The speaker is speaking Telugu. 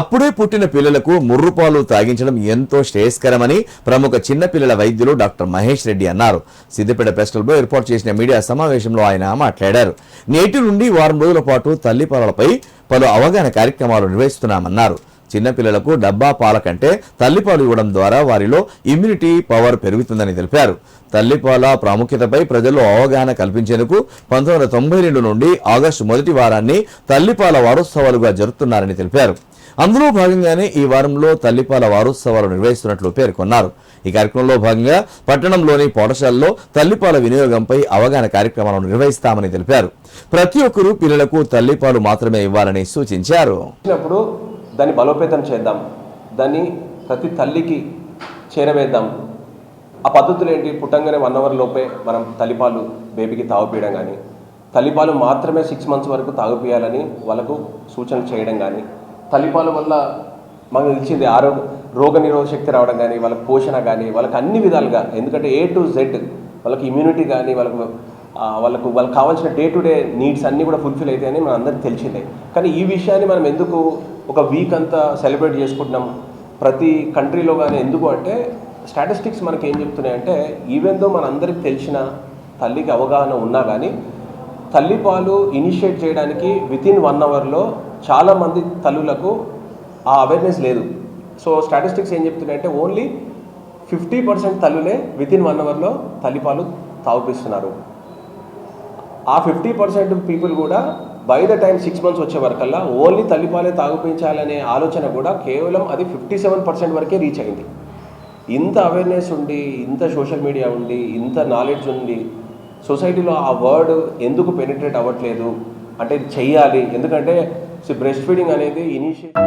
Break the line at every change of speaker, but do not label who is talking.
అప్పుడే పుట్టిన పిల్లలకు ముర్రుపాలు తాగించడం ఎంతో శ్రేయస్కరమని ప్రముఖ చిన్నపిల్లల వైద్యులు డాక్టర్ మహేష్ రెడ్డి అన్నారు. సిద్దిపేట ప్రెస్ క్లబ్లో ఏర్పాటు చేసిన మీడియా సమావేశంలో ఆయన మాట్లాడారు. నేటి నుండి వారం రోజుల పాటు తల్లిపాలపై పలు అవగాహన కార్యక్రమాలు నిర్వహిస్తున్నామన్నారు. చిన్నపిల్లలకు డబ్బా పాల కంటే తల్లిపాలు ఇవ్వడం ద్వారా వారిలో ఇమ్యూనిటీ పవర్ పెరుగుతుందని తెలిపారు. తల్లిపాల ప్రాముఖ్యతపై ప్రజల్లో అవగాహన కల్పించేందుకు 1992 నుండి ఆగస్టు మొదటి వారాన్ని తల్లిపాల వారోత్సవాలుగా జరుపుతున్నారని తెలిపారు. అందులో భాగంగానే ఈ వారంలో తల్లిపాల వారోత్సవాలు నిర్వహిస్తున్నట్లు పేర్కొన్నారు. ఈ కార్యక్రమంలో భాగంగా పట్టణంలోని పాఠశాలలో తల్లిపాల వినియోగంపై అవగాహన కార్యక్రమాలను నిర్వహిస్తామని తెలిపారు. ప్రతి ఒక్కరూ పిల్లలకు తల్లిపాలు మాత్రమే ఇవ్వాలని సూచించారు.
దాన్ని బలోపేతం చేద్దాం, దాన్ని ప్రతి తల్లికి చేరవేద్దాం. ఆ పద్ధతులు ఏంటి? పుట్టంగానే 1 అవర్ లోపే మనం తల్లిపాలు బేబీకి తాగుపీయడం కానీ, తల్లిపాలు మాత్రమే 6 మంత్స్ వరకు తాగుపీయాలని వాళ్ళకు సూచన చేయడం కానీ, తల్లిపాల వల్ల మనకు తెలిసింది రోగ నిరోధక శక్తి రావడం కానీ, వాళ్ళకి పోషణ కానీ, వాళ్ళకి అన్ని విధాలుగా, ఎందుకంటే A to Z వాళ్ళకి ఇమ్యూనిటీ కానీ, వాళ్ళకు కావాల్సిన డే టు డే నీడ్స్ అన్నీ కూడా ఫుల్ఫిల్ అవుతాయని మన అందరికీ తెలిసిందే. కానీ ఈ విషయాన్ని మనం ఎందుకు ఒక వీక్ అంతా సెలబ్రేట్ చేసుకుంటున్నాం ప్రతి కంట్రీలో కానీ? ఎందుకు అంటే స్టాటిస్టిక్స్ మనకి ఏం చెప్తున్నాయంటే, ఈవెన్ దో మన అందరికి తెలిసిన తల్లికి అవగాహన ఉన్నా కానీ తల్లిపాలు ఇనిషియేట్ చేయడానికి వితిన్ 1 అవర్లో చాలామంది తల్లులకు ఆ అవేర్నెస్ లేదు. సో స్టాటిస్టిక్స్ ఏం చెప్తున్నాయంటే ఓన్లీ 50% తల్లులే వితిన్ 1 అవర్లో తల్లిపాలు తాగిపిస్తున్నారు. ఆ 50% పీపుల్ కూడా బై ద టైం 6 మంత్స్ వచ్చే వరకల్లా ఓన్లీ తల్లిపాలే తాగిపించాలనే ఆలోచన కూడా కేవలం అది 57% వరకే రీచ్ అయింది. ఇంత అవేర్నెస్ ఉండి, ఇంత సోషల్ మీడియా ఉండి, ఇంత నాలెడ్జ్ ఉంది, సొసైటీలో ఆ వర్డ్ ఎందుకు పెనిట్రేట్ అవ్వట్లేదు అంటే ఇది చెయ్యాలి. ఎందుకంటే బ్రెస్ట్ ఫీడింగ్ అనేది ఇనిషియేట్